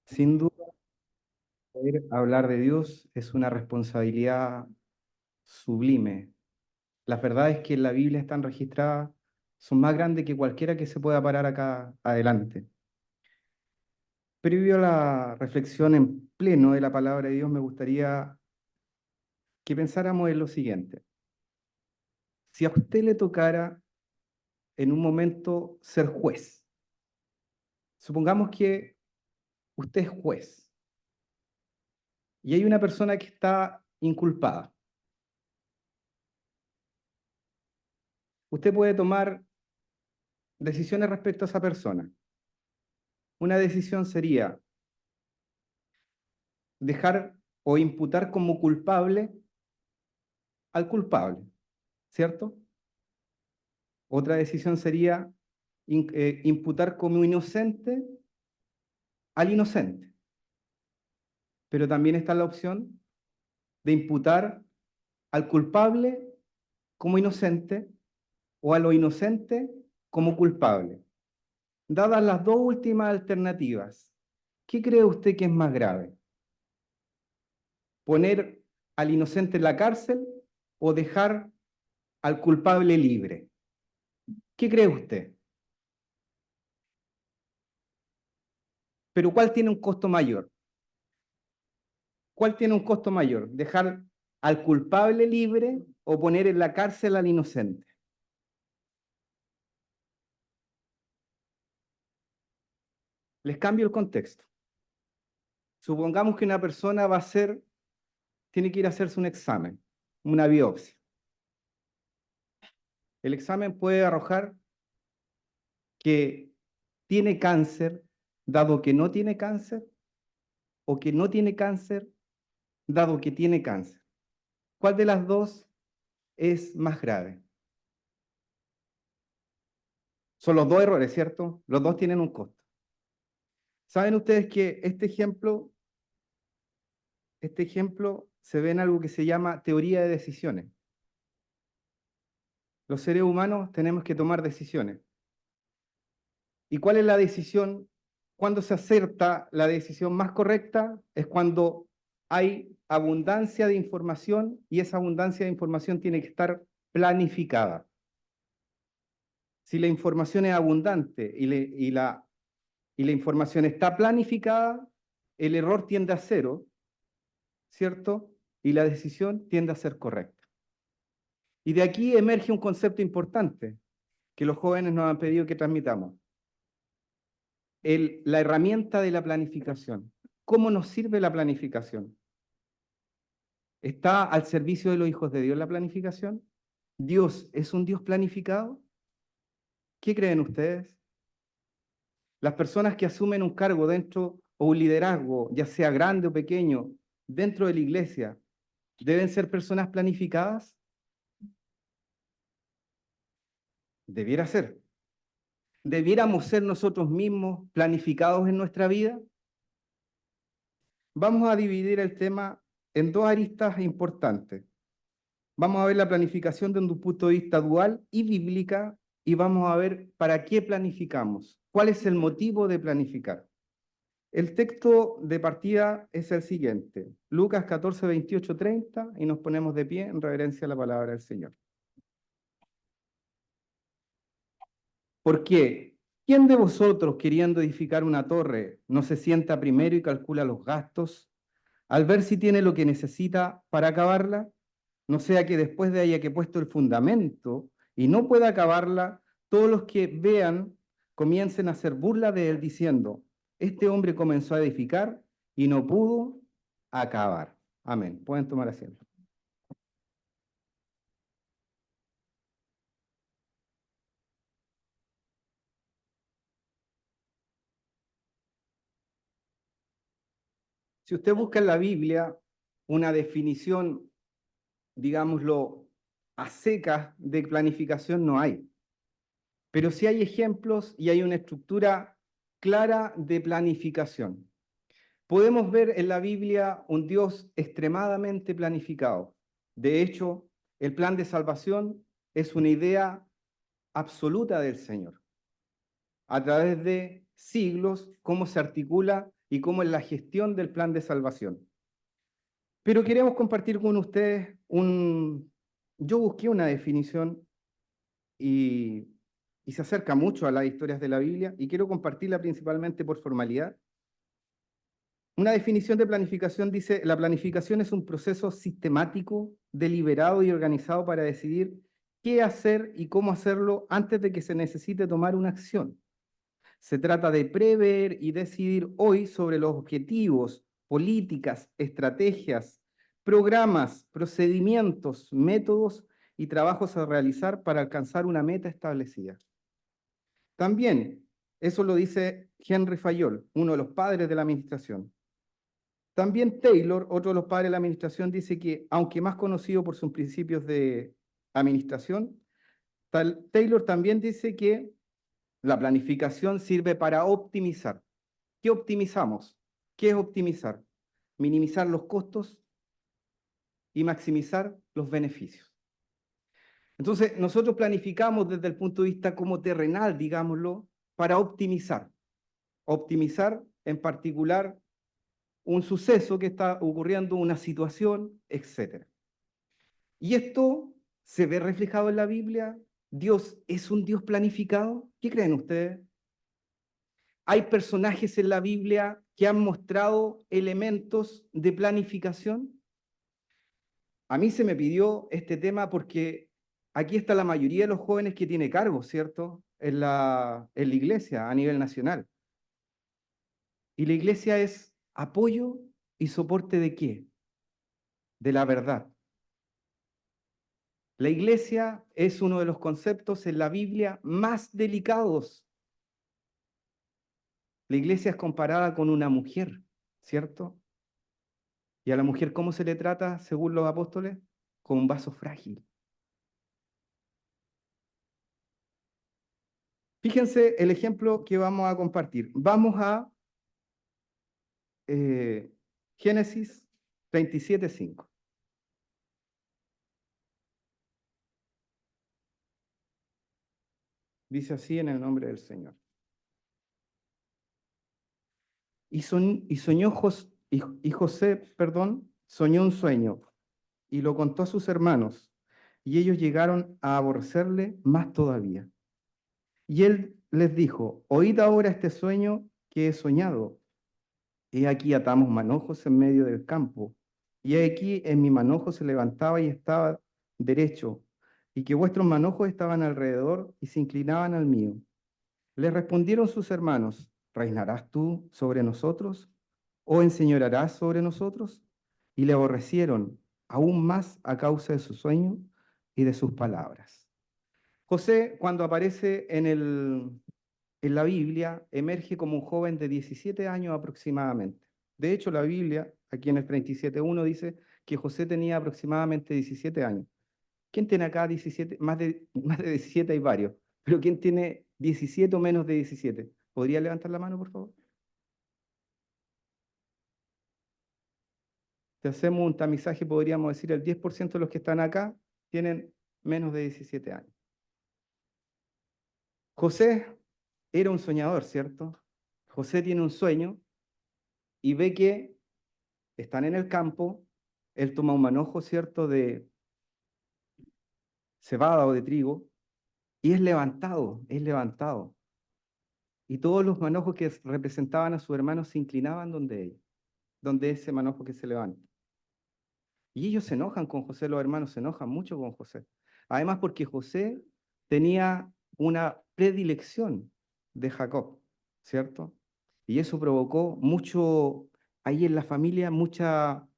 Sin duda, poder hablar de Dios es una responsabilidad sublime. Las verdades que en la Biblia están registradas son más grandes que cualquiera que se pueda parar acá adelante. Previo a la reflexión en pleno de la palabra de Dios, me gustaría que pensáramos en lo siguiente. Si a usted le tocara en un momento ser juez, supongamos que usted es juez y hay una persona que está inculpada. Usted puede tomar decisiones respecto a esa persona. Una decisión sería dejar o imputar como culpable al culpable, ¿cierto? Otra decisión sería imputar como inocente al inocente. Pero también está la opción de imputar al culpable como inocente o a lo inocente como culpable. Dadas las dos últimas alternativas, ¿qué cree usted que es más grave? ¿Poner al inocente en la cárcel o dejar al culpable libre? ¿Qué cree usted? Pero ¿cuál tiene un costo mayor? ¿Cuál tiene un costo mayor? ¿Dejar al culpable libre o poner en la cárcel al inocente? Les cambio el contexto. Supongamos que una persona tiene que ir a hacerse un examen, una biopsia. El examen puede arrojar que tiene cáncer, dado que no tiene cáncer, o que no tiene cáncer, dado que tiene cáncer. ¿Cuál de las dos es más grave? Son los dos errores, ¿cierto? Los dos tienen un costo. ¿Saben ustedes que este ejemplo se ve en algo que se llama teoría de decisiones? Los seres humanos tenemos que tomar decisiones. ¿Y cuál es la decisión? Cuando se acerta la decisión más correcta es cuando hay abundancia de información y esa abundancia de información tiene que estar planificada. Si la información es abundante y la información está planificada, el error tiende a cero, ¿cierto? Y la decisión tiende a ser correcta. Y de aquí emerge un concepto importante que los jóvenes nos han pedido que transmitamos. La herramienta de la planificación. ¿Cómo nos sirve la planificación? ¿Está al servicio de los hijos de Dios la planificación? ¿Dios es un Dios planificado? ¿Qué creen ustedes? Las personas que asumen un cargo dentro o un liderazgo, ya sea grande o pequeño, dentro de la iglesia, ¿deben ser personas planificadas? Debiera ser. ¿Debiéramos ser nosotros mismos planificados en nuestra vida? Vamos a dividir el tema en dos aristas importantes. Vamos a ver la planificación desde un punto de vista dual y bíblica y vamos a ver para qué planificamos, cuál es el motivo de planificar. El texto de partida es el siguiente, Lucas 14, 28, 30, y nos ponemos de pie en reverencia a la palabra del Señor. ¿Por qué? ¿Quién de vosotros, queriendo edificar una torre, no se sienta primero y calcula los gastos, al ver si tiene lo que necesita para acabarla? No sea que después de haya que puesto el fundamento y no pueda acabarla, todos los que vean comiencen a hacer burla de él diciendo, este hombre comenzó a edificar y no pudo acabar. Amén. Pueden tomar asiento. Si usted busca en la Biblia una definición, digámoslo, a secas de planificación, no hay. Pero sí hay ejemplos y hay una estructura clara de planificación. Podemos ver en la Biblia un Dios extremadamente planificado. De hecho, el plan de salvación es una idea absoluta del Señor. A través de siglos, cómo se articula y cómo es la gestión del plan de salvación. Pero queremos compartir con ustedes Yo busqué una definición y, y se acerca mucho a las historias de la Biblia y quiero compartirla principalmente por formalidad. Una definición de planificación dice: la planificación es un proceso sistemático, deliberado y organizado para decidir qué hacer y cómo hacerlo antes de que se necesite tomar una acción. Se trata de prever y decidir hoy sobre los objetivos, políticas, estrategias, programas, procedimientos, métodos y trabajos a realizar para alcanzar una meta establecida. También, eso lo dice Henry Fayol, uno de los padres de la administración. También Taylor, otro de los padres de la administración, dice que, aunque más conocido por sus principios de administración, Taylor también dice que la planificación sirve para optimizar. ¿Qué optimizamos? ¿Qué es optimizar? Minimizar los costos y maximizar los beneficios. Entonces, nosotros planificamos desde el punto de vista como terrenal, digámoslo, para optimizar. Optimizar en particular un suceso que está ocurriendo, una situación, etc. Y esto se ve reflejado en la Biblia. ¿Dios es un Dios planificado? ¿Qué creen ustedes? ¿Hay personajes en la Biblia que han mostrado elementos de planificación? A mí se me pidió este tema porque aquí está la mayoría de los jóvenes que tiene cargos, ¿cierto? En la iglesia a nivel nacional. Y la iglesia es apoyo y soporte ¿de qué? De la verdad. La iglesia es uno de los conceptos en la Biblia más delicados. La iglesia es comparada con una mujer, ¿cierto? ¿Y a la mujer cómo se le trata, según los apóstoles? Con un vaso frágil. Fíjense el ejemplo que vamos a compartir. Vamos a Génesis 27:5. Dice así en el nombre del Señor. Y José, perdón, soñó un sueño y lo contó a sus hermanos, y ellos llegaron a aborrecerle más todavía. Y él les dijo: oíd ahora este sueño que he soñado. He aquí atamos manojos en medio del campo, y he aquí en mi manojo se levantaba y estaba derecho, y que vuestros manojos estaban alrededor y se inclinaban al mío. Le respondieron sus hermanos: ¿reinarás tú sobre nosotros? ¿O enseñorearás sobre nosotros? Y le aborrecieron aún más a causa de su sueño y de sus palabras. José, cuando aparece en la Biblia, emerge como un joven de 17 años aproximadamente. De hecho, la Biblia, aquí en el 37:1, dice que José tenía aproximadamente 17 años. ¿Quién tiene acá 17? Más de 17 hay varios, pero ¿quién tiene 17 o menos de 17? ¿Podría levantar la mano, por favor? Si hacemos un tamizaje, podríamos decir el 10% de los que están acá tienen menos de 17 años. José era un soñador, ¿cierto? José tiene un sueño y ve que están en el campo, él toma un manojo, ¿cierto?, de cebada o de trigo, y es levantado, es levantado. Y todos los manojos que representaban a su hermano se inclinaban donde ese manojo que se levanta. Y ellos se enojan con José, los hermanos se enojan mucho con José. Además porque José tenía una predilección de Jacob, ¿cierto? Y eso provocó mucho, ahí en la familia, mucha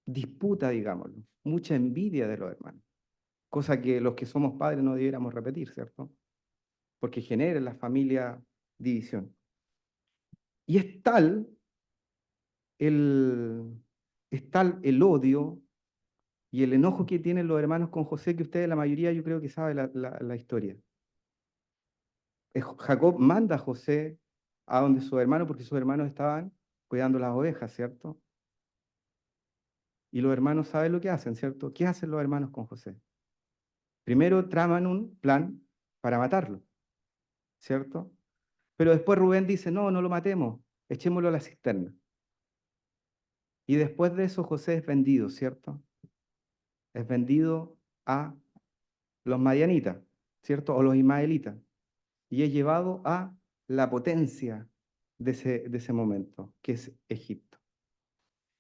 disputa, digámoslo, mucha envidia de los hermanos. Cosa que los que somos padres no debiéramos repetir, ¿cierto? Porque genera en la familia división. Y el, es tal el odio y el enojo que tienen los hermanos con José, que ustedes, la mayoría, yo creo que sabe la historia. Jacob manda a José a donde sus hermanos, porque sus hermanos estaban cuidando las ovejas, ¿cierto? Y los hermanos saben lo que hacen, ¿cierto? ¿Qué hacen los hermanos con José? Primero traman un plan para matarlo, ¿cierto? Pero después Rubén dice: no, no lo matemos, echémoslo a la cisterna. Y después de eso José es vendido, ¿cierto? Es vendido a los madianitas, ¿cierto? O los ismaelitas. Y es llevado a la potencia de ese momento, que es Egipto.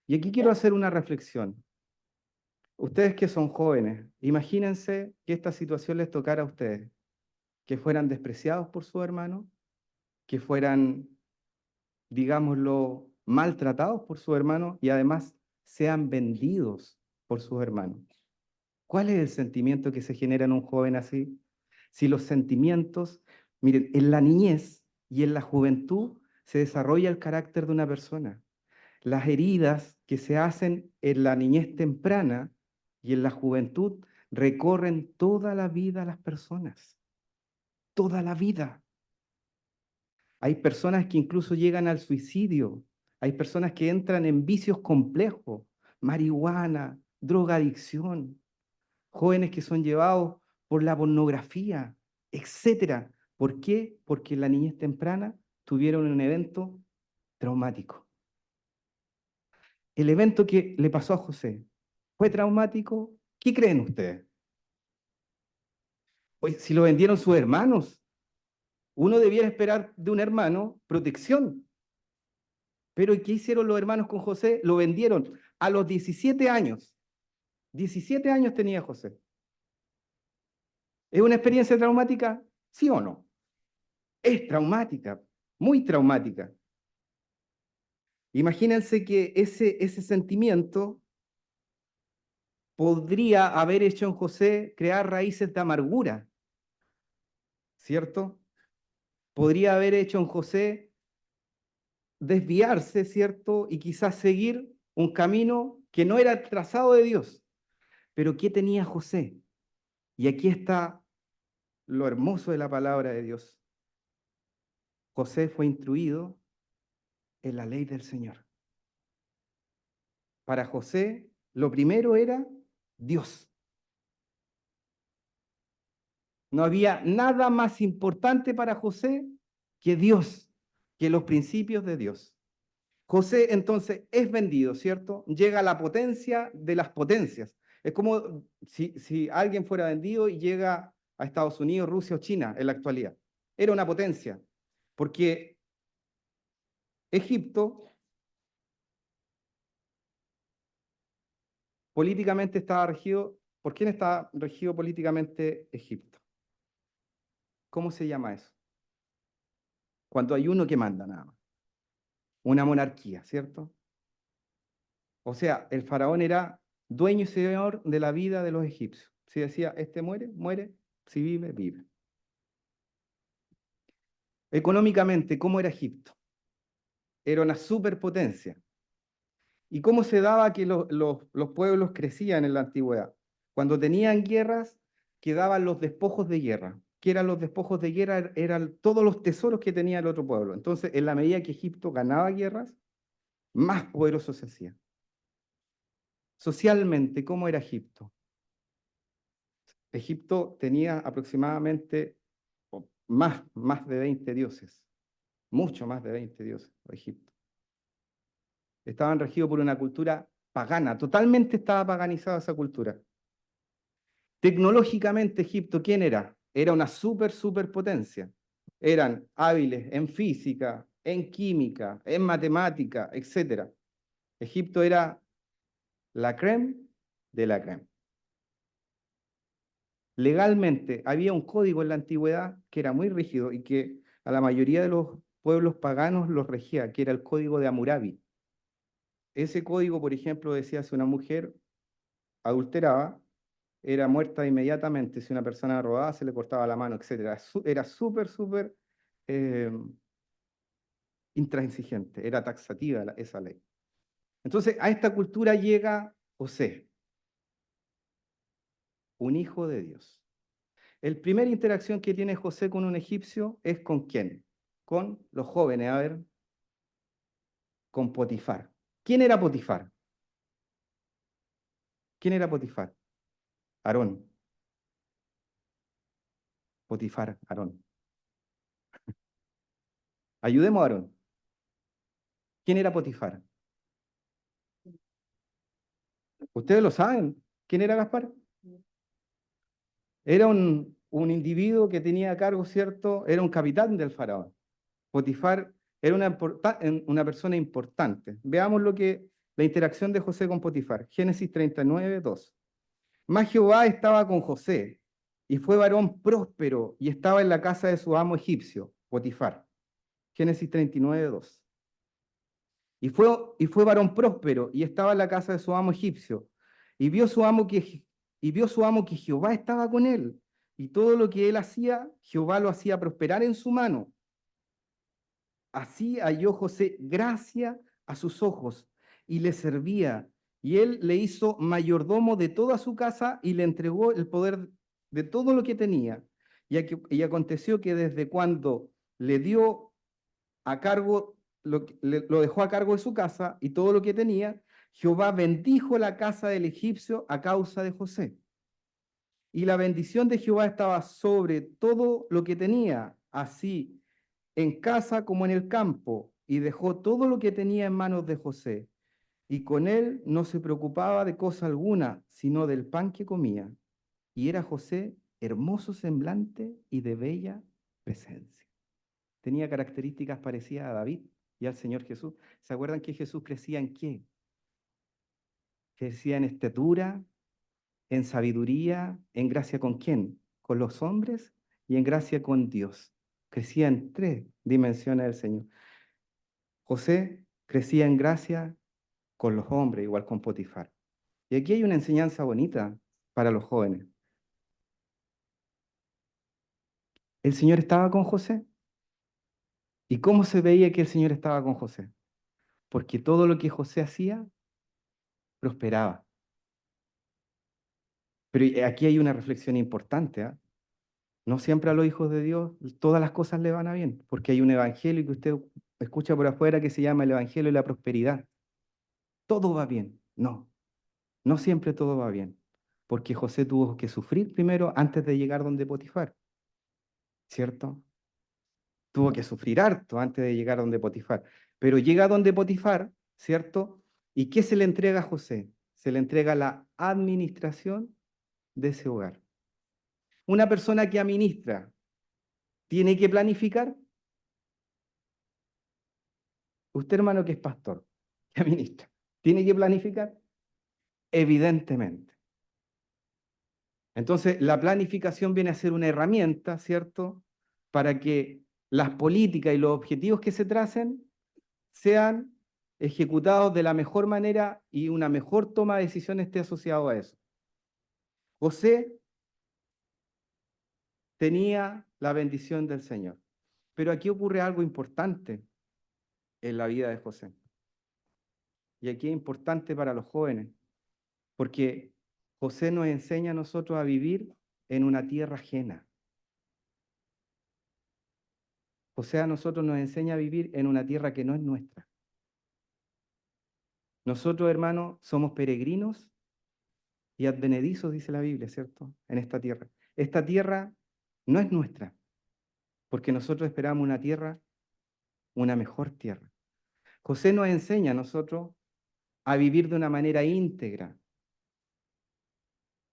Y aquí quiero hacer una reflexión. Ustedes que son jóvenes, imagínense que esta situación les tocara a ustedes, que fueran despreciados por su hermano, que fueran, digámoslo, maltratados por su hermano y además sean vendidos por sus hermanos. ¿Cuál es el sentimiento que se genera en un joven así? Si los sentimientos, miren, en la niñez y en la juventud se desarrolla el carácter de una persona. Las heridas que se hacen en la niñez temprana y en la juventud recorren toda la vida a las personas, toda la vida. Hay personas que incluso llegan al suicidio, hay personas que entran en vicios complejos, marihuana, drogadicción, jóvenes que son llevados por la pornografía, etcétera. ¿Por qué? Porque en la niñez temprana tuvieron un evento traumático. El evento que le pasó a José fue traumático. ¿Qué creen ustedes? Pues si lo vendieron sus hermanos, uno debiera esperar de un hermano protección. Pero ¿qué hicieron los hermanos con José? Lo vendieron a los 17 años. 17 años tenía José. ¿Es una experiencia traumática? ¿Sí o no? Es traumática, muy traumática. Imagínense que ese sentimiento podría haber hecho en José crear raíces de amargura, ¿cierto? Podría haber hecho en José desviarse, ¿cierto? Y quizás seguir un camino que no era el trazado de Dios. Pero ¿qué tenía José? Y aquí está lo hermoso de la palabra de Dios. José fue instruido en la ley del Señor. Para José, lo primero era Dios. No había nada más importante para José que Dios, que los principios de Dios. José entonces es vendido, ¿cierto? Llega a la potencia de las potencias. Es como si alguien fuera vendido y llega a Estados Unidos, Rusia o China en la actualidad. Era una potencia, porque Egipto políticamente estaba regido. ¿Por quién estaba regido políticamente Egipto? ¿Cómo se llama eso? Cuando hay uno que manda nada más. Una monarquía, ¿cierto? O sea, el faraón era dueño y señor de la vida de los egipcios. Si decía, este muere, muere, si vive, vive. Económicamente, ¿cómo era Egipto? Era una superpotencia. ¿Y cómo se daba que los pueblos crecían en la antigüedad? Cuando tenían guerras, quedaban los despojos de guerra. ¿Qué eran los despojos de guerra? Eran todos los tesoros que tenía el otro pueblo. Entonces, en la medida que Egipto ganaba guerras, más poderoso se hacía. Socialmente, ¿cómo era Egipto? Egipto tenía aproximadamente más de 20 dioses, mucho más de 20 dioses, Egipto. Estaban regidos por una cultura pagana, totalmente estaba paganizada esa cultura. Tecnológicamente, Egipto, ¿quién era? Era una superpotencia. Eran hábiles en física, en química, en matemática, etc. Egipto era la creme de la creme. Legalmente había un código en la antigüedad que era muy rígido y que a la mayoría de los pueblos paganos los regía, que era el código de Hammurabi. Ese código, por ejemplo, decía si una mujer adulteraba, era muerta inmediatamente, si una persona robaba, se le cortaba la mano, etc. Era súper eh, intransigente, era taxativa esa ley. Entonces, a esta cultura llega José, un hijo de Dios. La primera interacción que tiene José con un egipcio es ¿con quién? Con los jóvenes, a ver, con Potifar. ¿Quién era Potifar? ¿Quién era Potifar? Aarón. Potifar, Aarón. Ayudemos a Aarón. ¿Quién era Potifar? ¿Ustedes lo saben? ¿Quién era Gaspar? Era un individuo que tenía a cargo, ¿cierto? Era un capitán del faraón. Potifar era una persona importante. Veamos la interacción de José con Potifar. Génesis 39, 2. Mas Jehová estaba con José, y fue varón próspero, y estaba en la casa de su amo egipcio, Potifar. Génesis 39, 2. Y fue varón próspero, y estaba en la casa de su amo egipcio. Y vio su amo que Jehová estaba con él, y todo lo que él hacía, Jehová lo hacía prosperar en su mano. Así halló José gracia a sus ojos, y le servía. Y él le hizo mayordomo de toda su casa, y le entregó el poder de todo lo que tenía. Y aconteció que desde cuando le dio a cargo, lo dejó a cargo de su casa y todo lo que tenía, Jehová bendijo la casa del egipcio a causa de José. Y la bendición de Jehová estaba sobre todo lo que tenía, así en casa como en el campo, y dejó todo lo que tenía en manos de José. Y con él no se preocupaba de cosa alguna, sino del pan que comía. Y era José hermoso semblante y de bella presencia. Tenía características parecidas a David y al Señor Jesús. ¿Se acuerdan que Jesús crecía en qué? Crecía en estatura, en sabiduría, en gracia con quién? Con los hombres y en gracia con Dios. Crecía en tres dimensiones del Señor. José crecía en gracia con los hombres, igual con Potifar. Y aquí hay una enseñanza bonita para los jóvenes. El Señor estaba con José. ¿Y cómo se veía que el Señor estaba con José? Porque todo lo que José hacía prosperaba. Pero aquí hay una reflexión importante, ¿ah? No siempre a los hijos de Dios todas las cosas le van a bien, porque hay un evangelio que usted escucha por afuera que se llama el evangelio de la prosperidad. Todo va bien. No, no siempre todo va bien, porque José tuvo que sufrir primero antes de llegar donde Potifar, ¿cierto? Tuvo que sufrir harto antes de llegar donde Potifar, pero llega donde Potifar, ¿cierto? ¿Y qué se le entrega a José? Se le entrega la administración de ese hogar. Una persona que administra tiene que planificar. Usted, hermano, que es pastor, que administra, ¿tiene que planificar? Evidentemente. Entonces, la planificación viene a ser una herramienta, ¿cierto? Para que las políticas y los objetivos que se tracen sean ejecutados de la mejor manera y una mejor toma de decisiones esté asociado a eso. José tenía la bendición del Señor. Pero aquí ocurre algo importante en la vida de José. Y aquí es importante para los jóvenes, porque José nos enseña a nosotros a vivir en una tierra ajena. José a nosotros nos enseña a vivir en una tierra que no es nuestra. Nosotros, hermanos, somos peregrinos y advenedizos, dice la Biblia, ¿cierto? En esta tierra. Esta tierra no es nuestra, porque nosotros esperamos una tierra, una mejor tierra. José nos enseña a nosotros a vivir de una manera íntegra.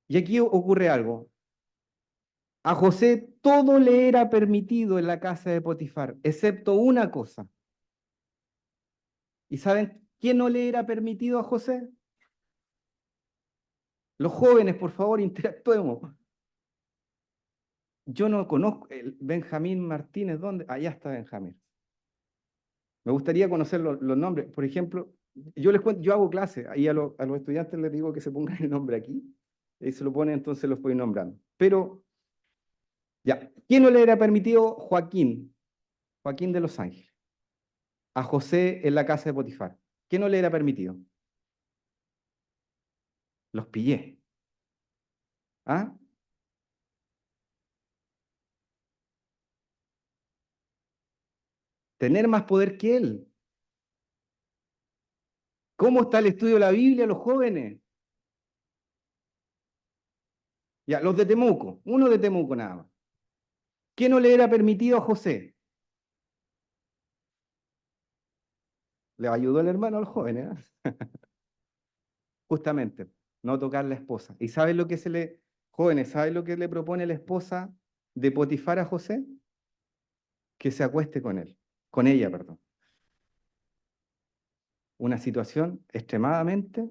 Y aquí ocurre algo. A José todo le era permitido en la casa de Potifar, excepto una cosa. ¿Y saben qué no le era permitido a José? Los jóvenes, por favor, interactuemos. Yo no conozco el Benjamín Martínez, ¿dónde? Allá está Benjamín. Me gustaría conocer los nombres. Por ejemplo, yo les cuento, yo hago clases, ahí a los estudiantes les digo que se pongan el nombre aquí, y se lo ponen, entonces los voy nombrando. Pero, ya, ¿quién no le era permitido? Joaquín, Joaquín de Los Ángeles, a José en la casa de Potifar. ¿Qué no le era permitido? Los pillé. ¿Ah? Tener más poder que él. ¿Cómo está el estudio de la Biblia, los jóvenes? Ya, los de Temuco, uno de Temuco nada más. ¿Qué no le era permitido a José? Le ayudó el hermano al joven, ¿eh? Justamente. no tocar la esposa. ¿Y saben lo que jóvenes, saben lo que le propone la esposa de Potifar a José? Que se acueste con él, con ella, perdón. Una situación extremadamente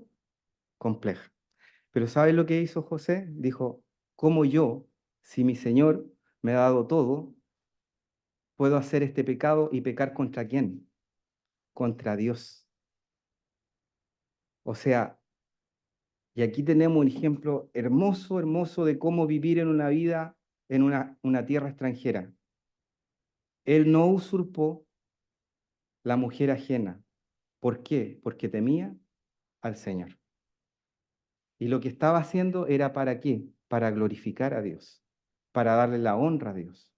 compleja. Pero ¿saben lo que hizo José? Dijo, ¿cómo yo, si mi Señor me ha dado todo, puedo hacer este pecado y pecar contra quién? Contra Dios. O sea, y aquí tenemos un ejemplo hermoso, hermoso de cómo vivir en una vida en una tierra extranjera. Él no usurpó la mujer ajena. ¿Por qué? Porque temía al Señor. Y lo que estaba haciendo era ¿para qué? Para glorificar a Dios, para darle la honra a Dios.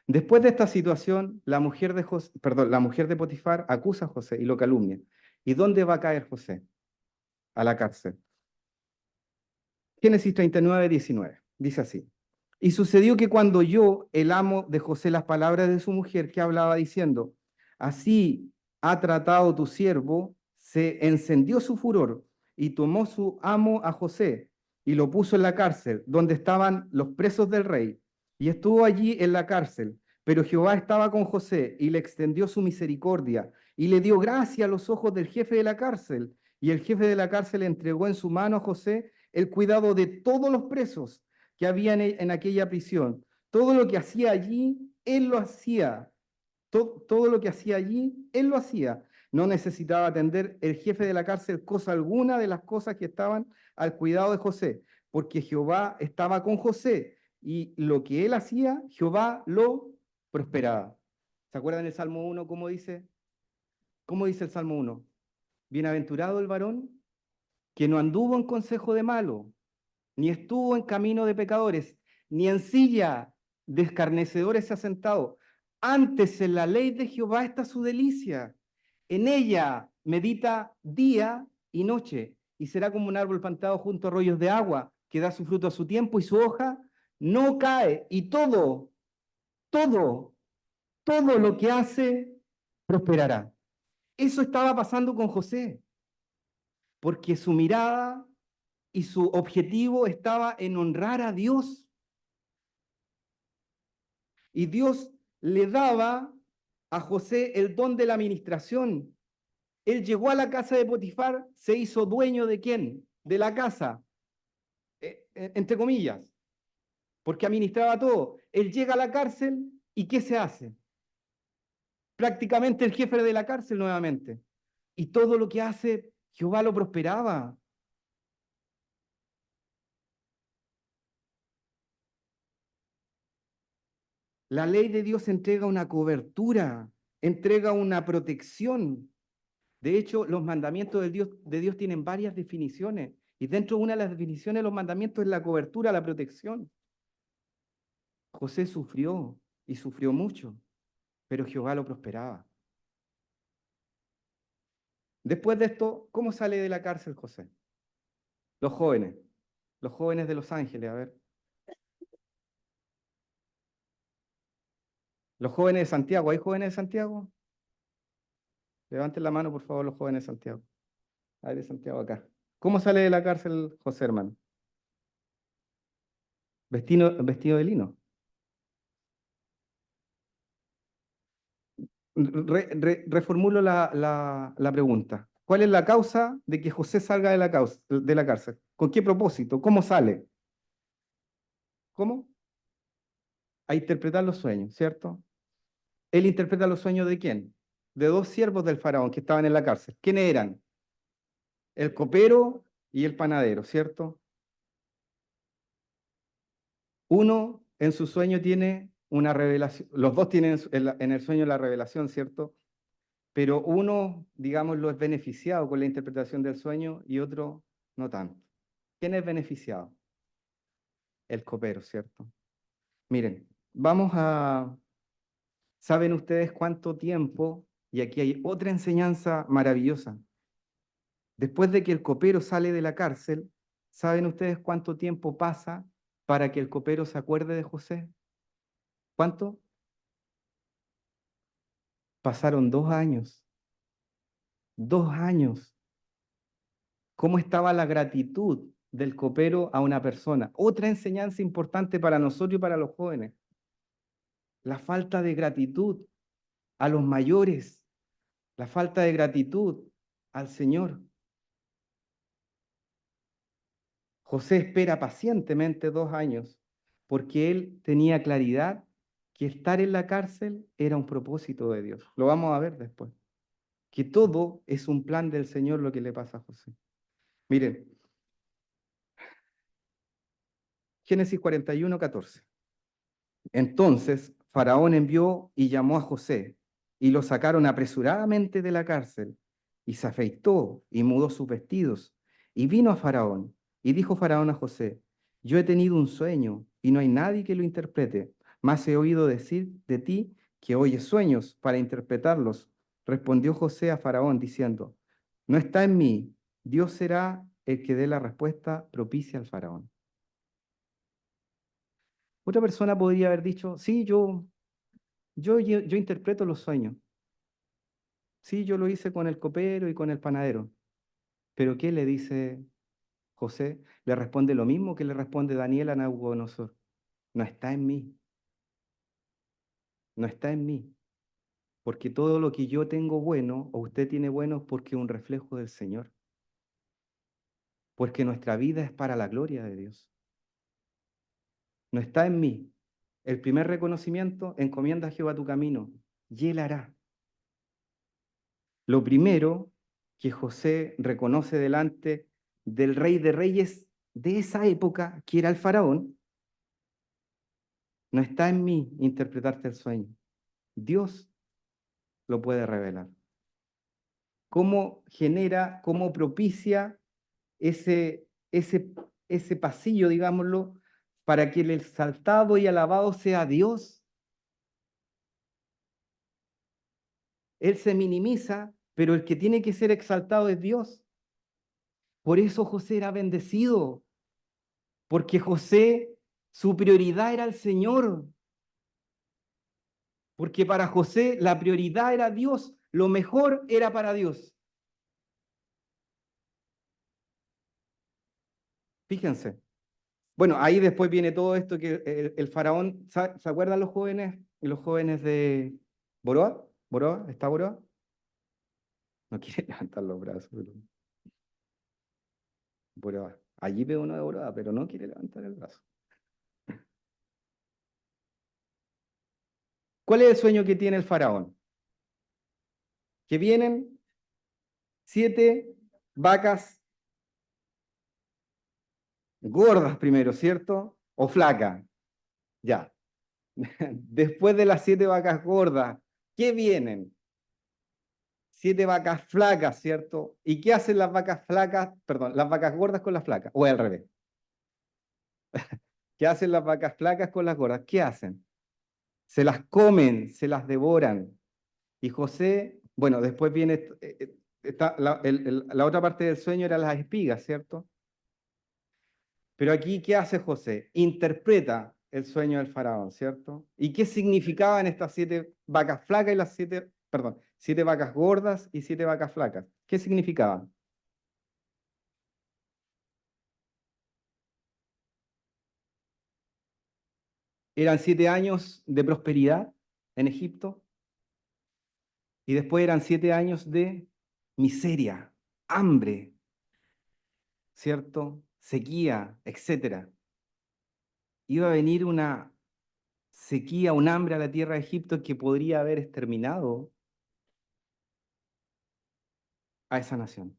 Después de esta situación, la mujer de Potifar acusa a José y lo calumnia. ¿Y dónde va a caer José? A la cárcel. Génesis 39:19. Dice así. Y sucedió que cuando oyó el amo de José las palabras de su mujer que hablaba diciendo, así ha tratado tu siervo, se encendió su furor y tomó su amo a José y lo puso en la cárcel, donde estaban los presos del rey. Y estuvo allí en la cárcel. Pero Jehová estaba con José y le extendió su misericordia y le dio gracia a los ojos del jefe de la cárcel. Y el jefe de la cárcel entregó en su mano a José el cuidado de todos los presos que había en aquella prisión. Todo lo que hacía allí, él lo hacía. Todo lo que hacía allí, él lo hacía. No necesitaba atender el jefe de la cárcel cosa alguna de las cosas que estaban al cuidado de José, porque Jehová estaba con José y lo que él hacía, Jehová lo prosperaba. ¿Se acuerdan el Salmo 1 cómo dice? ¿Cómo dice el Salmo 1? Bienaventurado el varón que no anduvo en consejo de malo, ni estuvo en camino de pecadores, ni en silla de escarnecedores se ha sentado. Antes en la ley de Jehová está su delicia. En ella medita día y noche, y será como un árbol plantado junto a arroyos de agua, que da su fruto a su tiempo y su hoja no cae. Y todo, todo lo que hace prosperará. Eso estaba pasando con José, porque su mirada y su objetivo estaba en honrar a Dios. Y Dios le daba a José el don de la administración. Él llegó a la casa de Potifar, se hizo dueño de quién? De la casa, entre comillas, porque administraba todo. Él llega a la cárcel y ¿qué se hace? Prácticamente el jefe de la cárcel nuevamente. Y todo lo que hace, Jehová lo prosperaba. La ley de Dios entrega una cobertura, entrega una protección. De hecho, los mandamientos de Dios tienen varias definiciones. Y dentro de una de las definiciones de los mandamientos es la cobertura, la protección. José sufrió y sufrió mucho, pero Jehová lo prosperaba. Después de esto, ¿cómo sale de la cárcel José? Los jóvenes, los jóvenes de Los Ángeles, a ver. Los jóvenes de Santiago, ¿hay jóvenes de Santiago? Levanten la mano, por favor, los jóvenes de Santiago. Hay de Santiago acá. ¿Cómo sale de la cárcel José, hermano? Vestido de lino. Reformulo la pregunta. ¿Cuál es la causa de que José salga de la cárcel? ¿Con qué propósito? ¿Cómo sale? ¿Cómo? A interpretar los sueños, ¿cierto? Él interpreta los sueños ¿de quién? De dos siervos del faraón que estaban en la cárcel. ¿Quiénes eran? El copero y el panadero, ¿cierto? Uno en su sueño tiene una revelación, los dos tienen en el sueño la revelación, ¿cierto? Pero uno, digámoslo, es beneficiado con la interpretación del sueño y otro no tanto. ¿Quién es beneficiado? El copero, ¿cierto? Miren, ¿saben ustedes cuánto tiempo? Y aquí hay otra enseñanza maravillosa. Después de que el copero sale de la cárcel, ¿saben ustedes cuánto tiempo pasa para que el copero se acuerde de José? ¿Cuánto? Pasaron 2 años. 2 años. cómo estaba la gratitud del copero a una persona. Otra enseñanza importante para nosotros y para los jóvenes. La falta de gratitud a los mayores, la falta de gratitud al Señor. José espera pacientemente 2 años porque él tenía claridad que estar en la cárcel era un propósito de Dios. Lo vamos a ver después. Que todo es un plan del Señor lo que le pasa a José. Miren, Génesis 41:14. Entonces Faraón envió y llamó a José, y lo sacaron apresuradamente de la cárcel, y se afeitó y mudó sus vestidos, y vino a Faraón, y dijo Faraón a José, yo he tenido un sueño, y no hay nadie que lo interprete, mas he oído decir de ti que oyes sueños para interpretarlos. Respondió José a Faraón diciendo, no está en mí, Dios será el que dé la respuesta propicia al Faraón. Otra persona podría haber dicho, sí, yo interpreto los sueños. Sí, yo lo hice con el copero y con el panadero. Pero ¿qué le dice José? Le responde lo mismo que le responde Daniel a Nabucodonosor. No está en mí, no está en mí. Porque todo lo que yo tengo bueno o usted tiene bueno es porque es un reflejo del Señor. Porque nuestra vida es para la gloria de Dios. No está en mí. El primer reconocimiento, encomienda a Jehová tu camino y Él hará. Lo primero que José reconoce delante del rey de reyes de esa época, que era el faraón, no está en mí interpretarte el sueño. Dios lo puede revelar. ¿Cómo genera, cómo propicia ese, ese, ese pasillo, digámoslo, para que el exaltado y alabado sea Dios? Él se minimiza, pero el que tiene que ser exaltado es Dios. Por eso José era bendecido, porque José, su prioridad era el Señor, porque para José la prioridad era Dios, lo mejor era para Dios. Fíjense. Bueno, ahí después viene todo esto que el faraón, ¿se acuerdan los jóvenes? Los jóvenes de Boroa. ¿Boroa? ¿Está Boroa? No quiere levantar los brazos. Pero... Boroa. Allí veo uno de Boroa, pero no quiere levantar el brazo. ¿Cuál es el sueño que tiene el faraón? Que vienen 7 vacas gordas primero, ¿cierto? O flacas. Ya. Después de las 7 vacas gordas, ¿qué vienen? 7 vacas flacas, ¿cierto? ¿Y qué hacen las vacas flacas? Perdón, las vacas gordas con las flacas, o al revés. ¿Qué hacen las vacas flacas con las gordas? ¿Qué hacen? Se las comen, se las devoran. Y José, bueno, después viene, la otra parte del sueño era las espigas, ¿cierto? Pero aquí, ¿qué hace José? Interpreta el sueño del faraón, ¿cierto? ¿Y qué significaban estas 7 vacas flacas y las 7 vacas gordas y 7 vacas flacas? ¿Qué significaban? Eran 7 años de prosperidad en Egipto y después eran 7 años de miseria, hambre, ¿cierto? Sequía, etcétera. Iba a venir una sequía, un hambre a la tierra de Egipto que podría haber exterminado a esa nación.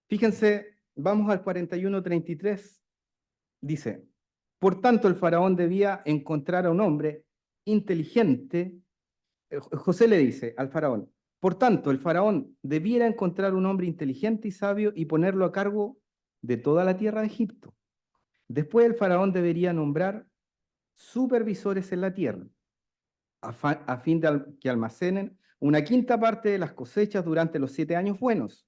Fíjense, vamos al 41:33. Dice, por tanto el faraón debía encontrar a un hombre inteligente. José le dice al faraón, por tanto el faraón debiera encontrar un hombre inteligente y sabio y ponerlo a cargo de toda la tierra de Egipto. Después el faraón debería nombrar supervisores en la tierra, a fin de que almacenen una quinta parte de las cosechas durante los 7 años buenos.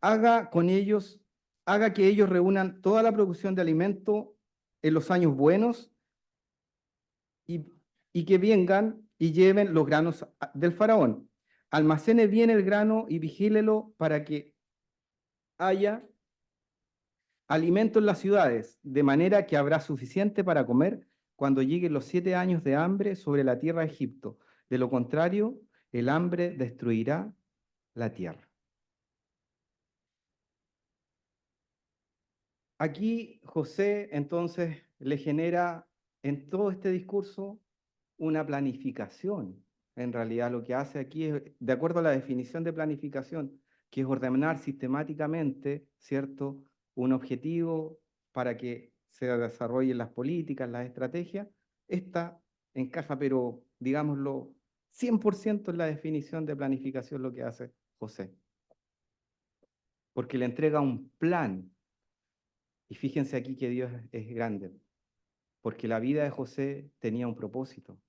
Haga con ellos, haga que ellos reúnan toda la producción de alimento en los años buenos y, y que vengan y lleven los granos del faraón. Almacene bien el grano y vigílelo para que haya alimento en las ciudades, de manera que habrá suficiente para comer cuando lleguen los 7 años de hambre sobre la tierra de Egipto. De lo contrario, el hambre destruirá la tierra. Aquí José entonces le genera en todo este discurso una planificación. En realidad lo que hace aquí es, de acuerdo a la definición de planificación, que es ordenar sistemáticamente, ¿cierto?, un objetivo para que se desarrollen las políticas, las estrategias. Esta encaja, pero digámoslo, 100% en la definición de planificación lo que hace José, porque le entrega un plan. Y fíjense aquí que Dios es grande, porque la vida de José tenía un propósito.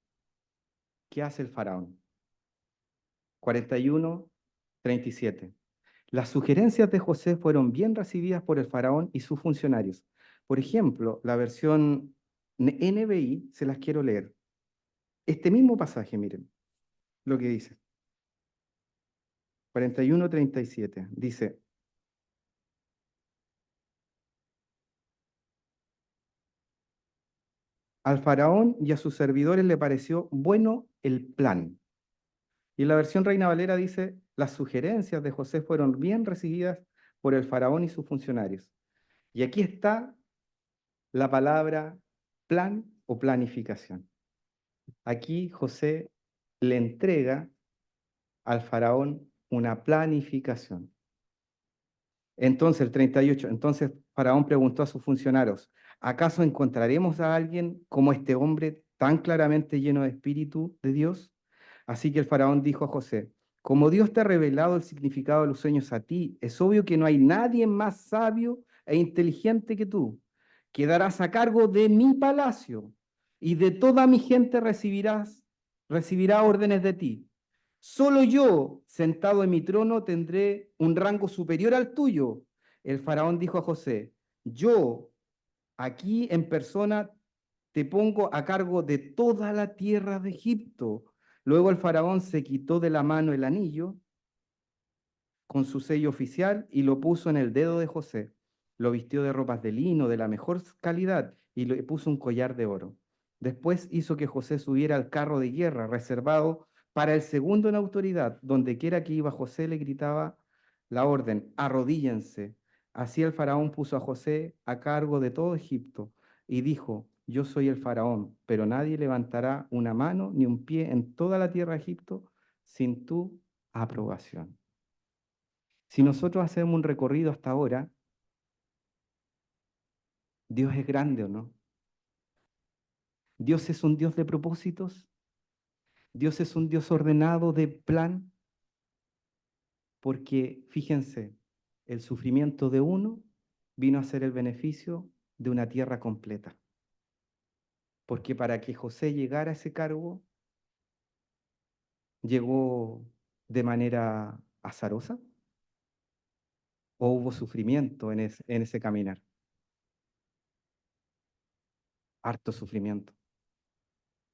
¿Qué hace el faraón? 41:37. Las sugerencias de José fueron bien recibidas por el faraón y sus funcionarios. Por ejemplo, la versión NBI, se las quiero leer. Este mismo pasaje, miren lo que dice. 41:37. Dice, al faraón y a sus servidores le pareció bueno el plan. Y en la versión Reina Valera dice, las sugerencias de José fueron bien recibidas por el faraón y sus funcionarios. Y aquí está la palabra plan o planificación. Aquí José le entrega al faraón una planificación. Entonces, el 38, entonces Faraón preguntó a sus funcionarios, ¿acaso encontraremos a alguien como este hombre tan claramente lleno de espíritu de Dios? Así que el Faraón dijo a José, como Dios te ha revelado el significado de los sueños a ti, es obvio que no hay nadie más sabio e inteligente que tú. Quedarás a cargo de mi palacio y de toda mi gente recibirá órdenes de ti. Solo yo, sentado en mi trono, tendré un rango superior al tuyo. El faraón dijo a José, yo aquí en persona te pongo a cargo de toda la tierra de Egipto. Luego el faraón se quitó de la mano el anillo con su sello oficial y lo puso en el dedo de José. Lo vistió de ropas de lino de la mejor calidad y le puso un collar de oro. Después hizo que José subiera al carro de guerra reservado para el segundo en autoridad. Donde quiera que iba José le gritaba la orden, arrodíllense. Así el faraón puso a José a cargo de todo Egipto y dijo, yo soy el faraón, pero nadie levantará una mano ni un pie en toda la tierra de Egipto sin tu aprobación. Si nosotros hacemos un recorrido hasta ahora, ¿Dios es grande o no? ¿Dios es un Dios de propósitos? ¿Dios es un Dios ordenado de plan? Porque fíjense, el sufrimiento de uno vino a ser el beneficio de una tierra completa. Porque para que José llegara a ese cargo, llegó de manera azarosa o hubo sufrimiento en ese caminar, harto sufrimiento.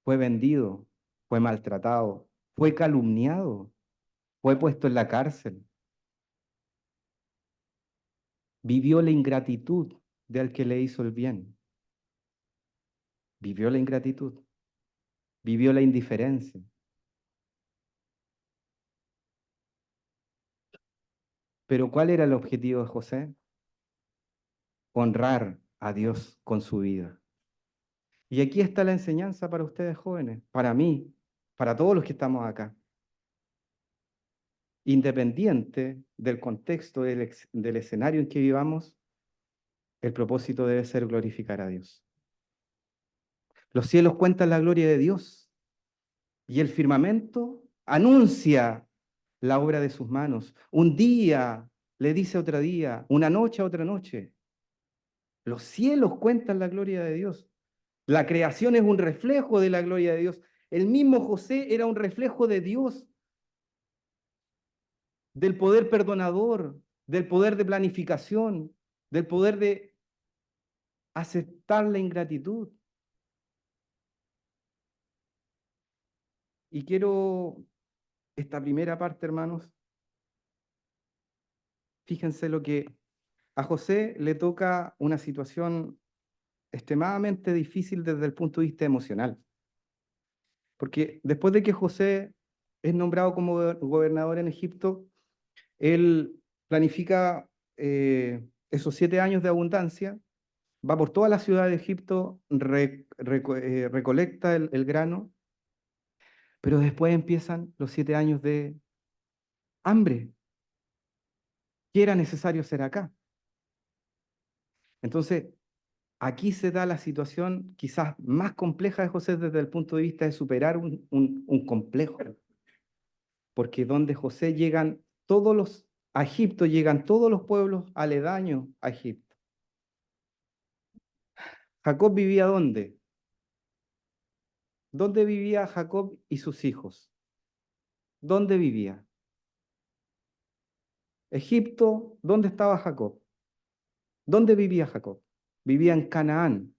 Fue vendido, fue maltratado, fue calumniado, fue puesto en la cárcel, vivió la ingratitud del que le hizo el bien, vivió la ingratitud, vivió la indiferencia. Pero ¿cuál era el objetivo de José? Honrar a Dios con su vida. Y aquí está la enseñanza para ustedes jóvenes, para mí, para todos los que estamos acá. Independiente del contexto, del escenario en que vivamos, el propósito debe ser glorificar a Dios. Los cielos cuentan la gloria de Dios y el firmamento anuncia la obra de sus manos. Un día le dice a otro día, una noche a otra noche. Los cielos cuentan la gloria de Dios. La creación es un reflejo de la gloria de Dios. El mismo José era un reflejo de Dios, del poder perdonador, del poder de planificación, del poder de aceptar la ingratitud. Y quiero esta primera parte, hermanos, fíjense lo que A José le toca una situación extremadamente difícil desde el punto de vista emocional, porque después de que José es nombrado como gobernador en Egipto, él planifica esos 7 años de abundancia, va por toda la ciudad de Egipto, recolecta el grano, pero después empiezan los 7 años de hambre. ¿Qué era necesario hacer acá? Entonces, aquí se da la situación quizás más compleja de José desde el punto de vista de superar un complejo, porque donde José llegan a Egipto llegan todos los pueblos aledaños a Egipto. ¿Jacob vivía dónde? ¿Dónde vivía Jacob y sus hijos? ¿Dónde vivía? Egipto, ¿dónde estaba Jacob? ¿Dónde vivía Jacob? Vivía en Canaán.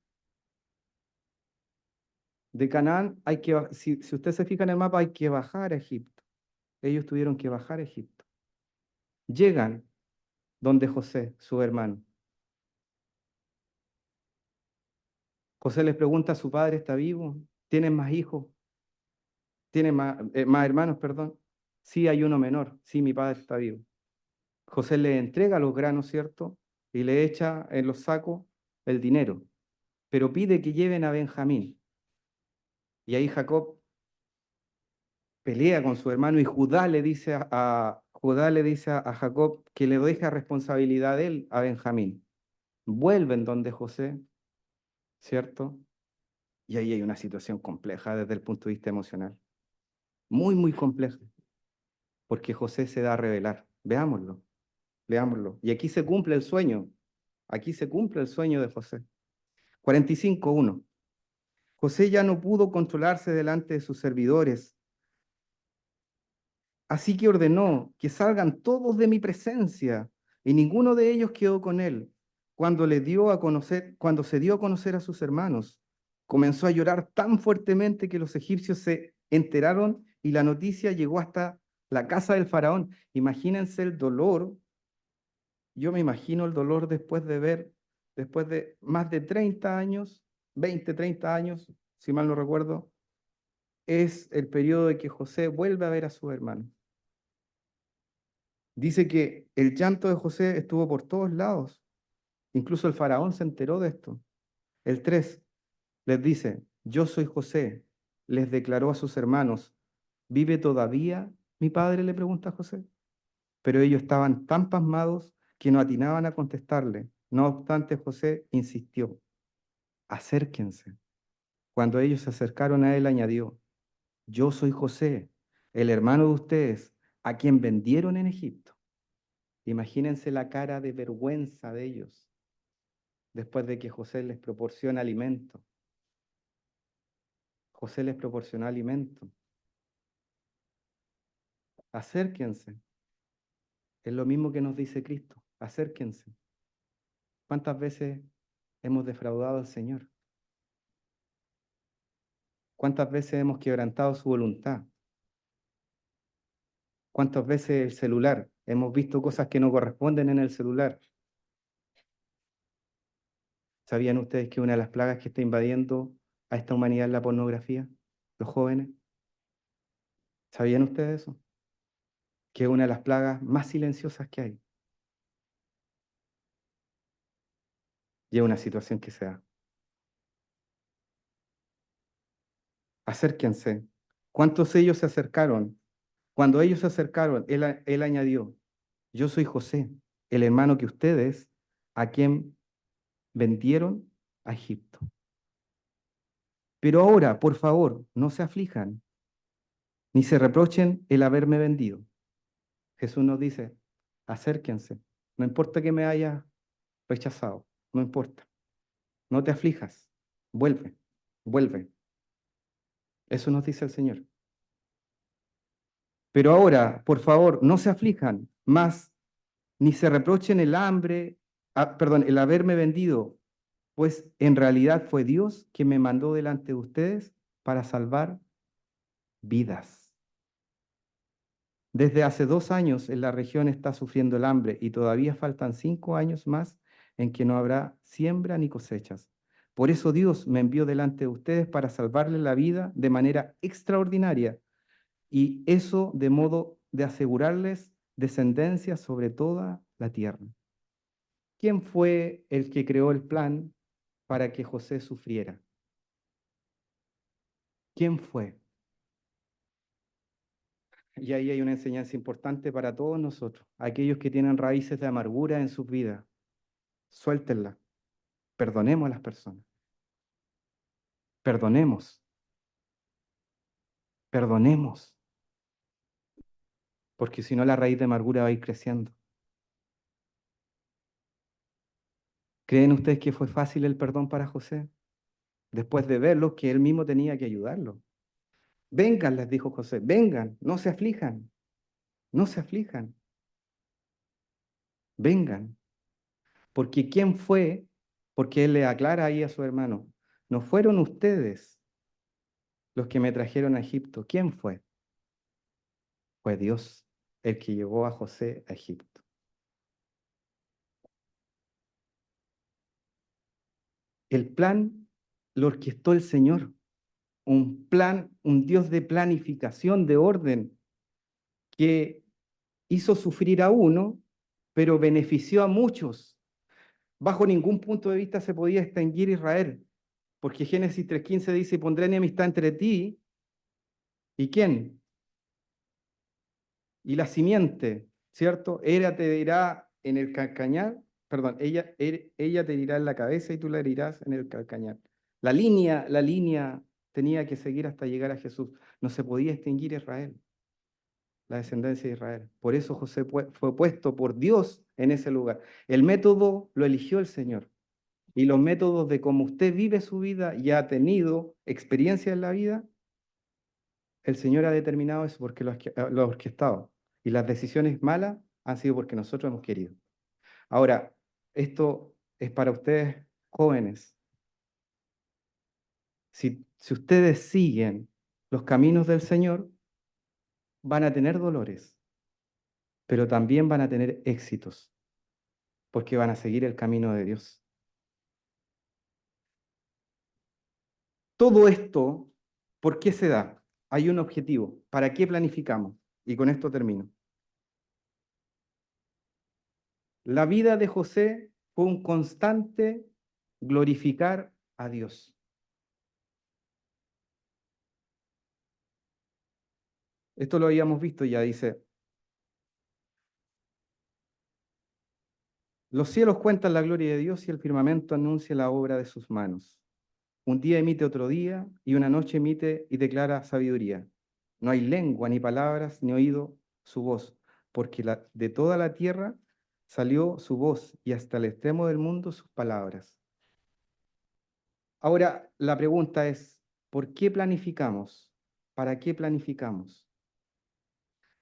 De Canaán si usted se fija en el mapa, hay que bajar a Egipto. Ellos tuvieron que bajar a Egipto. Llegan donde José, su hermano. José les pregunta: ¿su padre está vivo? ¿Tienen más hijos? ¿Tienen más hermanos, perdón? Sí, hay uno menor. Sí, mi padre está vivo. José le entrega los granos, ¿cierto? Y le echa en los sacos el dinero, pero pide que lleven a Benjamín. Y ahí Jacob pelea con su hermano y Judá le dice a Jacob que le deja responsabilidad de él a Benjamín. Vuelven donde José, ¿cierto? Y ahí hay una situación compleja desde el punto de vista emocional. Muy, muy compleja, porque José se da a revelar. Veámoslo, veámoslo. Y aquí se cumple el sueño. Aquí se cumple el sueño de José. 45:1. José ya no pudo controlarse delante de sus servidores, así que ordenó que salgan todos de mi presencia, y ninguno de ellos quedó con él. Cuando se dio a conocer a sus hermanos, comenzó a llorar tan fuertemente que los egipcios se enteraron y la noticia llegó hasta la casa del faraón. Imagínense el dolor. Yo me imagino el dolor después de más de 30 años, 20, 30 años, si mal no recuerdo, es el periodo de que José vuelve a ver a su hermano. Dice que el llanto de José estuvo por todos lados. Incluso el faraón se enteró de esto. El 3 les dice: yo soy José. Les declaró a sus hermanos: ¿vive todavía mi padre?, le pregunta a José. Pero ellos estaban tan pasmados que no atinaban a contestarle. No obstante, José insistió: acérquense. Cuando ellos se acercaron a él, añadió: yo soy José, el hermano de ustedes, a quien vendieron en Egipto. Imagínense la cara de vergüenza de ellos después de que José les proporciona alimento. José les proporcionó alimento. Acérquense. Es lo mismo que nos dice Cristo. Acérquense. ¿Cuántas veces hemos defraudado al Señor? ¿Cuántas veces hemos quebrantado su voluntad? ¿Cuántas veces el celular? Hemos visto cosas que no corresponden en el celular. ¿Sabían ustedes que una de las plagas que está invadiendo a esta humanidad es la pornografía? Los jóvenes. ¿Sabían ustedes eso? Que es una de las plagas más silenciosas que hay. Y es una situación que se da. Acérquense. ¿Cuántos de ellos se acercaron? Cuando ellos se acercaron, él añadió: yo soy José, el hermano que ustedes, a quien vendieron a Egipto. Pero ahora, por favor, no se aflijan, ni se reprochen el haberme vendido. Jesús nos dice: acérquense. No importa que me hayas rechazado, no importa. No te aflijas. Vuelve, vuelve. Eso nos dice el Señor. Pero ahora, por favor, no se aflijan más, ni se reprochen el haberme vendido, pues en realidad fue Dios quien me mandó delante de ustedes para salvar vidas. Desde hace 2 años en la región está sufriendo el hambre y todavía faltan 5 años más en que no habrá siembra ni cosechas. Por eso Dios me envió delante de ustedes para salvarles la vida de manera extraordinaria y eso de modo de asegurarles descendencia sobre toda la tierra. ¿Quién fue el que creó el plan para que José sufriera? ¿Quién fue? Y ahí hay una enseñanza importante para todos nosotros, aquellos que tienen raíces de amargura en sus vidas. Suéltenla, perdonemos a las personas, perdonemos, perdonemos, porque si no la raíz de amargura va a ir creciendo. ¿Creen ustedes que fue fácil el perdón para José? Después de verlo, que él mismo tenía que ayudarlo. Vengan, les dijo José, vengan, no se aflijan, no se aflijan, vengan. Porque ¿quién fue? Porque él le aclara ahí a su hermano, no fueron ustedes los que me trajeron a Egipto. ¿Quién fue? Fue Dios el que llevó a José a Egipto. El plan lo orquestó el Señor, un plan, un Dios de planificación, de orden, que hizo sufrir a uno, pero benefició a muchos. Bajo ningún punto de vista se podía extinguir Israel, porque Génesis 3:15 dice, pondré enemistad entre ti y ¿quién? Y la simiente, ¿cierto? Ella te dirá en el calcañar, perdón, ella te dirá en la cabeza y tú la herirás en el calcañar. La línea tenía que seguir hasta llegar a Jesús. No se podía extinguir Israel, la descendencia de Israel. Por eso José fue puesto por Dios en ese lugar. El método lo eligió el Señor. Y los métodos de cómo usted vive su vida y ha tenido experiencia en la vida, el Señor ha determinado eso porque lo ha orquestado. Y las decisiones malas han sido porque nosotros hemos querido. Ahora, esto es para ustedes jóvenes. Si ustedes siguen los caminos del Señor, van a tener dolores, pero también van a tener éxitos, porque van a seguir el camino de Dios. Todo esto, ¿por qué se da? Hay un objetivo. ¿Para qué planificamos? Y con esto termino. La vida de José fue un constante glorificar a Dios. Esto lo habíamos visto ya, dice, los cielos cuentan la gloria de Dios y el firmamento anuncia la obra de sus manos. Un día emite otro día y una noche emite y declara sabiduría. No hay lengua, ni palabras, ni oído su voz, porque de toda la tierra salió su voz y hasta el extremo del mundo sus palabras. Ahora, la pregunta es, ¿por qué planificamos? ¿Para qué planificamos?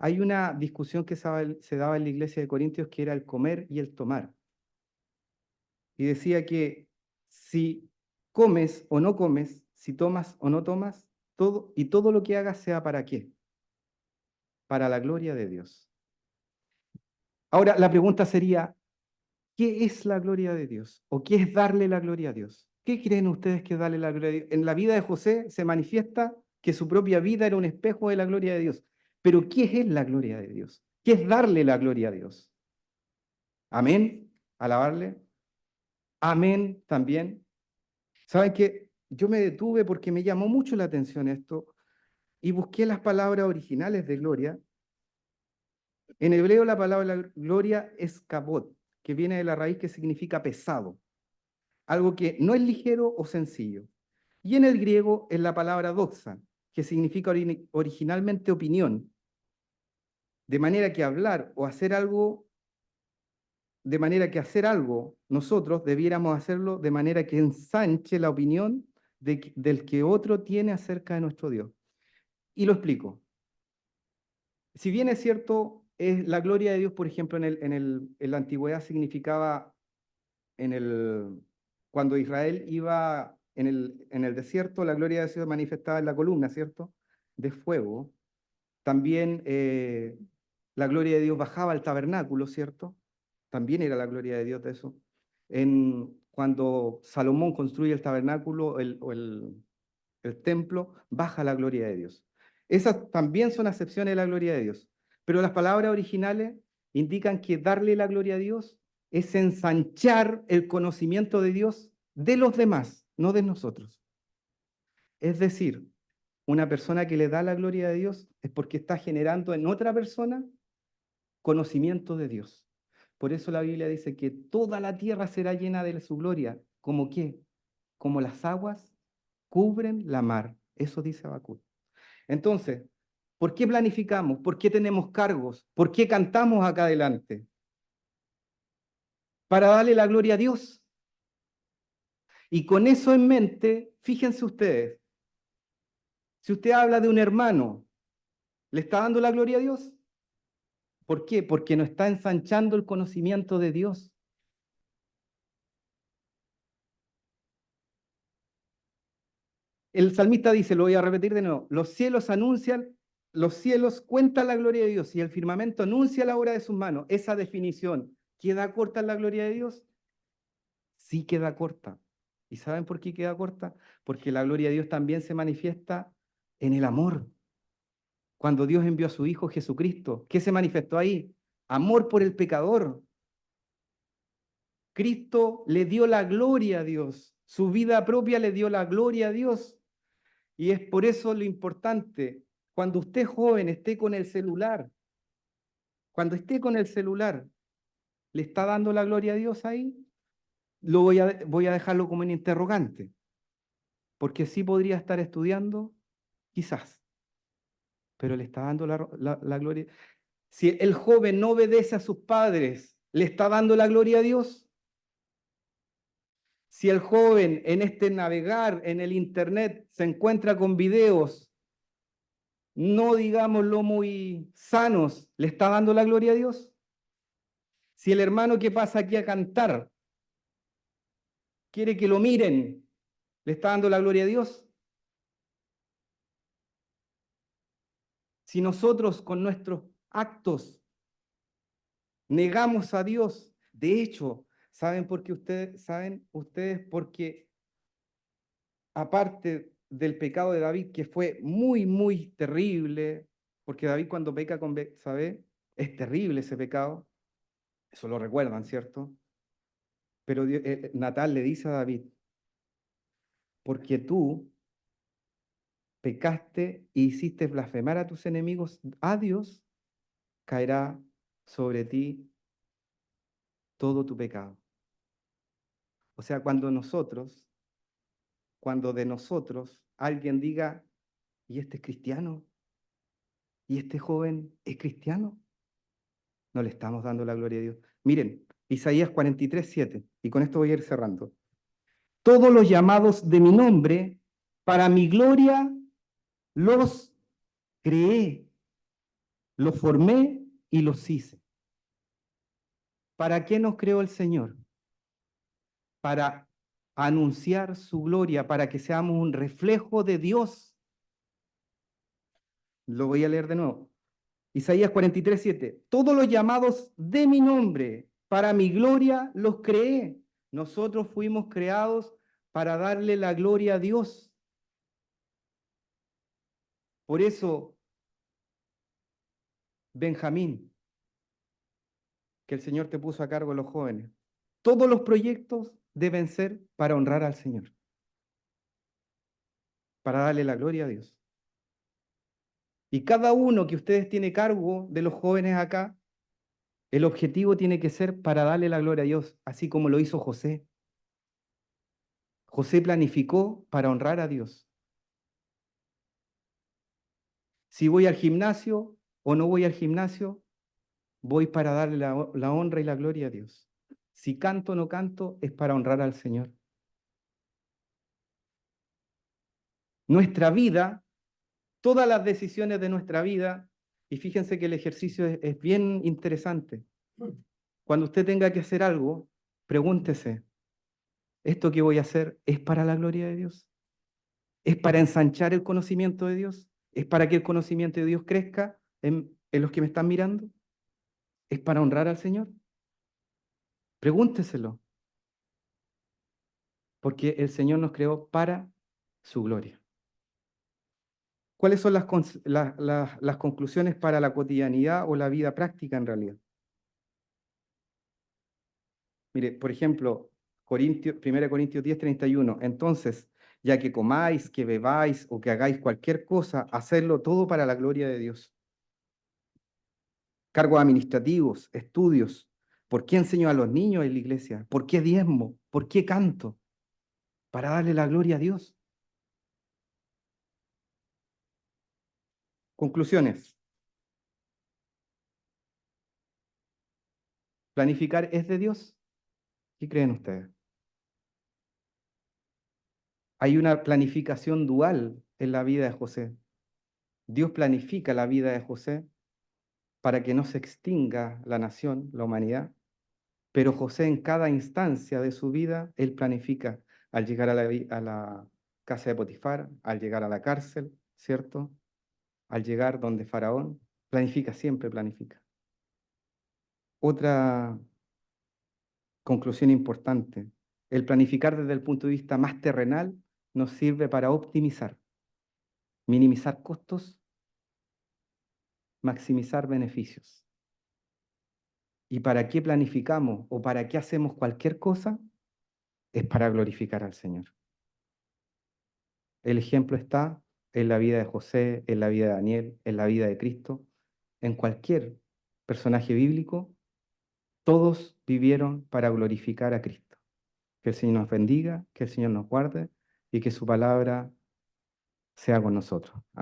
Hay una discusión que se daba en la iglesia de Corintios que era el comer y el tomar. Y decía que si comes o no comes, si tomas o no tomas, todo lo que hagas sea para qué? Para la gloria de Dios. Ahora, la pregunta sería, ¿qué es la gloria de Dios? ¿O qué es darle la gloria a Dios? ¿Qué creen ustedes que es darle la gloria a Dios? En la vida de José se manifiesta que su propia vida era un espejo de la gloria de Dios. Pero ¿qué es la gloria de Dios? ¿Qué es darle la gloria a Dios? Amén. Alabarle. Amén también. ¿Saben qué? Yo me detuve porque me llamó mucho la atención esto y busqué las palabras originales de gloria. En hebreo la palabra gloria es kabod, que viene de la raíz que significa pesado, algo que no es ligero o sencillo. Y en el griego es la palabra doxa, que significa originalmente opinión, de manera que hablar o hacer algo, de manera que hacer algo nosotros debiéramos hacerlo de manera que ensanche la opinión del que otro tiene acerca de nuestro Dios. Y lo explico. Si bien es cierto, es la gloria de Dios, por ejemplo, en la antigüedad significaba cuando Israel iba en el desierto, la gloria de Dios se manifestaba en la columna, ¿cierto? De fuego. También la gloria de Dios bajaba al tabernáculo, ¿cierto? También era la gloria de Dios de eso. Cuando Salomón construye el tabernáculo el templo, baja la gloria de Dios. Esas también son acepciones de la gloria de Dios. Pero las palabras originales indican que darle la gloria a Dios es ensanchar el conocimiento de Dios de los demás, no de nosotros. Es decir, una persona que le da la gloria de Dios es porque está generando en otra persona conocimiento de Dios. Por eso la Biblia dice que toda la tierra será llena de su gloria. ¿Cómo qué? Como las aguas cubren la mar. Eso dice Habacuc. Entonces, ¿por qué planificamos? ¿Por qué tenemos cargos? ¿Por qué cantamos acá adelante? Para darle la gloria a Dios. Y con eso en mente, fíjense ustedes, si usted habla de un hermano, ¿le está dando la gloria a Dios? ¿Por qué? Porque no está ensanchando el conocimiento de Dios. El salmista dice, lo voy a repetir de nuevo, los cielos anuncian, los cielos cuentan la gloria de Dios y el firmamento anuncia la obra de sus manos. Esa definición, ¿queda corta en la gloria de Dios? Sí queda corta. ¿Y saben por qué queda corta? Porque la gloria de Dios también se manifiesta en el amor. Cuando Dios envió a su Hijo Jesucristo, ¿qué se manifestó ahí? Amor por el pecador. Cristo le dio la gloria a Dios. Su vida propia le dio la gloria a Dios. Y es por eso lo importante, cuando usted joven esté con el celular, cuando esté con el celular, ¿le está dando la gloria a Dios ahí? Voy a dejarlo como en interrogante, porque sí podría estar estudiando, quizás, pero le está dando la gloria. Si el joven no obedece a sus padres, ¿le está dando la gloria a Dios? Si el joven en este navegar en el internet se encuentra con videos, no digámoslo muy sanos, ¿le está dando la gloria a Dios? Si el hermano que pasa aquí a cantar quiere que lo miren, ¿le está dando la gloria a Dios? Si nosotros con nuestros actos negamos a Dios, de hecho, ¿saben por qué ustedes? ¿Saben ustedes porque aparte del pecado de David, que fue muy, muy terrible, porque David cuando peca con Betsabé, es terrible ese pecado, eso lo recuerdan, ¿cierto? Pero Natal le dice a David, porque tú pecaste y hiciste blasfemar a tus enemigos, a Dios caerá sobre ti todo tu pecado. O sea, cuando de nosotros alguien diga, ¿y este es cristiano? ¿Y este joven es cristiano? No le estamos dando la gloria a Dios. Miren, Isaías 43:7, y con esto voy a ir cerrando. Todos los llamados de mi nombre, para mi gloria, los creé, los formé y los hice. ¿Para qué nos creó el Señor? Para anunciar su gloria, para que seamos un reflejo de Dios. Lo voy a leer de nuevo. Isaías 43:7. Todos los llamados de mi nombre, para mi gloria, los creé. Nosotros fuimos creados para darle la gloria a Dios. Por eso, Benjamín, que el Señor te puso a cargo de los jóvenes, todos los proyectos deben ser para honrar al Señor, para darle la gloria a Dios. Y cada uno que ustedes tiene cargo de los jóvenes acá, el objetivo tiene que ser para darle la gloria a Dios, así como lo hizo José. José planificó para honrar a Dios. Si voy al gimnasio o no voy al gimnasio, voy para darle la honra y la gloria a Dios. Si canto o no canto, es para honrar al Señor. Nuestra vida, todas las decisiones de nuestra vida, y fíjense que el ejercicio es bien interesante. Cuando usted tenga que hacer algo, pregúntese, ¿esto que voy a hacer es para la gloria de Dios? ¿Es para ensanchar el conocimiento de Dios? ¿Es para que el conocimiento de Dios crezca en los que me están mirando? ¿Es para honrar al Señor? Pregúnteselo, porque el Señor nos creó para su gloria. ¿Cuáles son las conclusiones para la cotidianidad o la vida práctica en realidad? Mire, por ejemplo, 1 Corintios 10:31. Entonces, ya que comáis, que bebáis o que hagáis cualquier cosa, hacedlo todo para la gloria de Dios. Cargos administrativos, estudios. ¿Por qué enseño a los niños en la iglesia? ¿Por qué diezmo? ¿Por qué canto? Para darle la gloria a Dios. Conclusiones. ¿Planificar es de Dios? ¿Qué creen ustedes? Hay una planificación dual en la vida de José. Dios planifica la vida de José para que no se extinga la nación, la humanidad, pero José en cada instancia de su vida, él planifica al llegar a la casa de Potifar, al llegar a la cárcel, ¿cierto? Al llegar donde Faraón, planifica, siempre planifica. Otra conclusión importante, el planificar desde el punto de vista más terrenal nos sirve para optimizar, minimizar costos, maximizar beneficios. ¿Y para qué planificamos o para qué hacemos cualquier cosa? Es para glorificar al Señor. El ejemplo está en la vida de José, en la vida de Daniel, en la vida de Cristo, en cualquier personaje bíblico, todos vivieron para glorificar a Cristo. Que el Señor nos bendiga, que el Señor nos guarde y que su palabra sea con nosotros. Amén.